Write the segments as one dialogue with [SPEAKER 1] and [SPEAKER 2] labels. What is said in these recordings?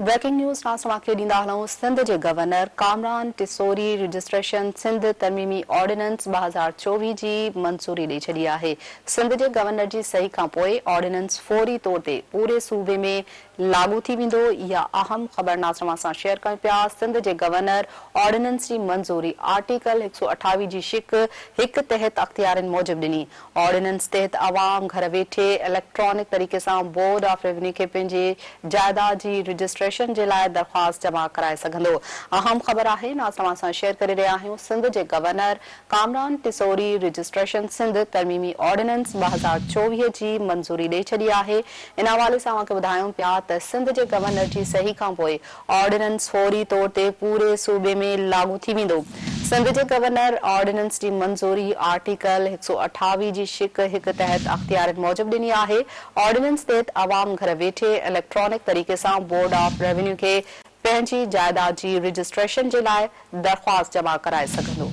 [SPEAKER 1] Breaking news नासमा खे ॾींदा हलूं। सिंध जे गवर्नर कामरान टिसोरी रजिस्ट्रेशन सिंध तरमीमी ऑर्डिनेंस 2024 जी मंज़ूरी ॾेई छॾी आहे। सिंध जे गवर्नर जी सही खां पोइ ऑर्डिनेंस फौरी तौर ते पूरे सूबे में लागू थी वेंदो। इहा अहम ख़बर नासमा सां शेयर कयूं पिया। सिंध जे गवर्नर ऑर्डिनेंस जी मंज़ूरी आर्टिकल 128 जी शिक 1 तहत अख़्तियारनि मूजिब ॾिनी। ऑर्डिनेंस तहत अवाम घर वेठे इलेक्ट्रॉनिक तरीक़े सां बोर्ड ऑफ रेवेन्यू खे पंहिंजे जायदाद जी रजिस्ट्रेशन जे लाइ दरख़्वास्त जमा कराए सघंदो। अहम ख़बर आहे, नासमा सां शेयर करे रहिया आहियूं। सिंध जे गवर्नर कामरान टिसोरी रजिस्ट्रेशन सिंध तरमीमी ऑर्डिनेंस 2024 जी मंज़ूरी ॾेई छॾी आहे। इन हवाले सां अव्हांखे ॿुधायूं पिया त सिंध जे गवर्नर जी सही खां पोइ ऑर्डिनेंस फौरी तौर ते पूरे सूबे में लागू थी वेंदो। सिंध जे गवर्नर ऑर्डिनेंस जी मंज़ूरी आर्टिकल 128 जी शिक 1 तहत अख़्तियारनि मूजिब ॾिनी आहे। ऑर्डिनेंस तहत अवाम घर वेठे इलेक्ट्रॉनिक तरीक़े सां बोर्ड ऑफ रेवेन्यू खे पंहिंजी जायदाद जी रजिस्ट्रेशन जे लाइ दरख़्वास्त जमा कराए सघंदो।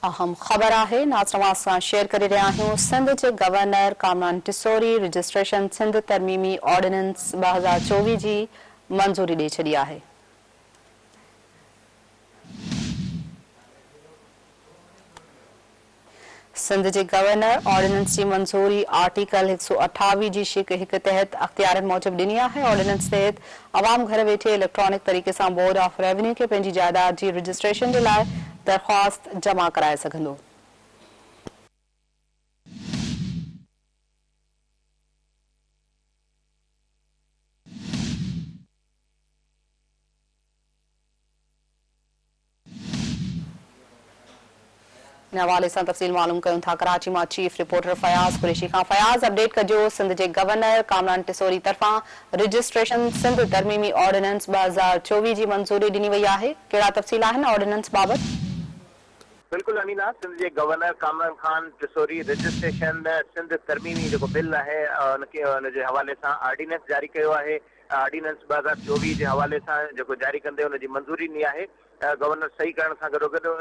[SPEAKER 1] अहम ख़बर आहे, नासमा सां शेयर करे रहिया आहियूं। सिंध जे गवर्नर कामरान टिसोरी रजिस्ट्रेशन सिंध तरमीमी ऑर्डिनेंस 2024 जी मंज़ूरी ॾेई छॾी आहे। सिंध जे गवर्नर ऑर्डिनेंस जी मंज़ूरी आर्टिकल 128 जी शिक 1 तहत अख़्तियारनि मूजिब ॾिनी आहे। ऑर्डिनेंस तहत अवाम घर वेठे इलेक्ट्रॉनिक तरीक़े सां बोर्ड ऑफ रेवेन्यू खे पंहिंजी जायदाद जी रजिस्ट्रेशन जे लाइ दरख़्वास्त जमा कराए सघंदो। इन हवाले सां तफ़सील मालूम कयूं था कराची मां चीफ रिपोर्टर फयाज़ कुरैशी खां। फयाज़, अपडेट कजो। सिंध जे गवर्नर कामरान टिसोरी तरफ़ां रजिस्ट्रेशन सिंध तरमीमी ऑर्डिनेंस 2024 जी मंज़ूरी ॾिनी वई आहे। कहिड़ा तफ़सील आहिनि ऑर्डिनेंस बाबति?
[SPEAKER 2] बिल्कुल अमीना, सिंध के गवर्नर कामरान खान टिसोरी रजिस्ट्रेशन सिंध तरमीमी जो बिल है उनके उनके हवाले से ऑर्डिनेंस जारी किया है। ऑर्डिनेंस 2024 के हवाले से जो जारी कंदे उनकी मंजूरी नी है। गवर्नर सही करण सां गॾो जो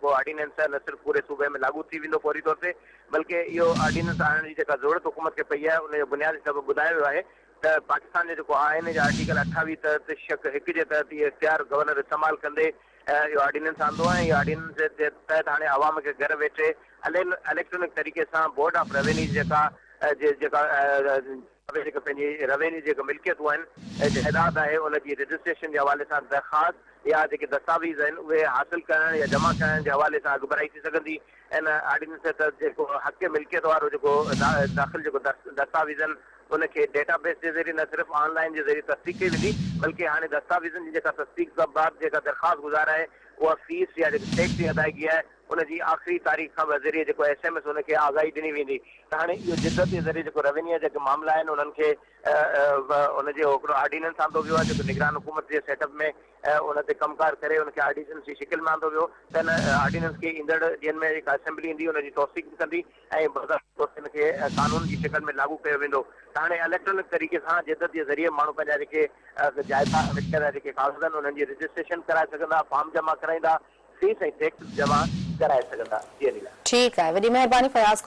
[SPEAKER 2] ऑर्डिनेंस है न सिर्फ पूरे सूबे में लागू थी वेंदो फौरी तौर पे, बल्कि यो ऑर्डिनेंस आणण जी ज़रूरत हुकूमत के पई है। उन बुनियादी सबब ॿुधायो वियो आहे त पाकिस्तान जो आइन जे आर्टिकल 28 तहत शक 1 के तहत ये इख्तियार गवर्नर इस्तेमाल कंदे यो ऑर्डिनेंस आंदो है। ये ऑर्डिनेंस के तहत हाणे अवाम के घर वेठे इलेक्ट्रॉनिक तरीके से बोर्ड ऑफ रेवेन्यू पंहिंजी रेवेन्यू जो मिल्कियतूं आहिनि, जायदाद है, उनकी रजिस्ट्रेशन के हवाले से दरख़्वास्त या जो दस्तावेज़ आहिनि उहे हासिल करण या जमा करण के हवाले से अॻुभराई थी सघंदी। इन ऑर्डिनेंस के तहत जो हक़ मिल्कियत वारो जो दाख़िल जो दस्तावेज़ आहिनि उनके डेटाबेस के ज़रिए न सिर्फ ऑनलाइन के ज़रिए तस्दीक कई वेंदी, बल्कि हाँ दस्तावेज़न की तस्दीक के बाद जो दरख़्वास्त गुज़ार है वह फीस या टैक्स की अदायगी है उनकी आखिरी तारीख़ का ज़रिए जो SMS उनके आगाही ॾिनी वेंदी। तो हाँ यो जिद्दत के ज़रिए जो रेवेन्यू जो मामला आहिनि उनके उनजो ऑर्डिनेंस आंदो वियो आहे, जो निगरान हुकूमत के सेटअप में उन ते कमकार करे उनके ऑर्डिनेंस की शिकिल में आंदो वियो। तो इन ऑर्डिनेंस के ईंदड़ ॾींहंनि में एक असेंबली ईंदी, उनकी तौसीक़ कंदी ऐं इनके कानून की शिकिल में लागू कयो वेंदो। तो हाँ इलेक्ट्रॉनिक तरीके से जिद्दत के ज़रिए माण्हू पंहिंजा जो जायदाद मिल्कियत जो कागज़ आहिनि उन्हनि जी रजिस्ट्रेशन कराए सघंदा, फॉर्म जमा कराईंदा, फीस ऐं टैक्स जमा कराए सघंदा। जी अनिला,
[SPEAKER 1] ठीकु आहे, वॾी महिरबानी फयाज़।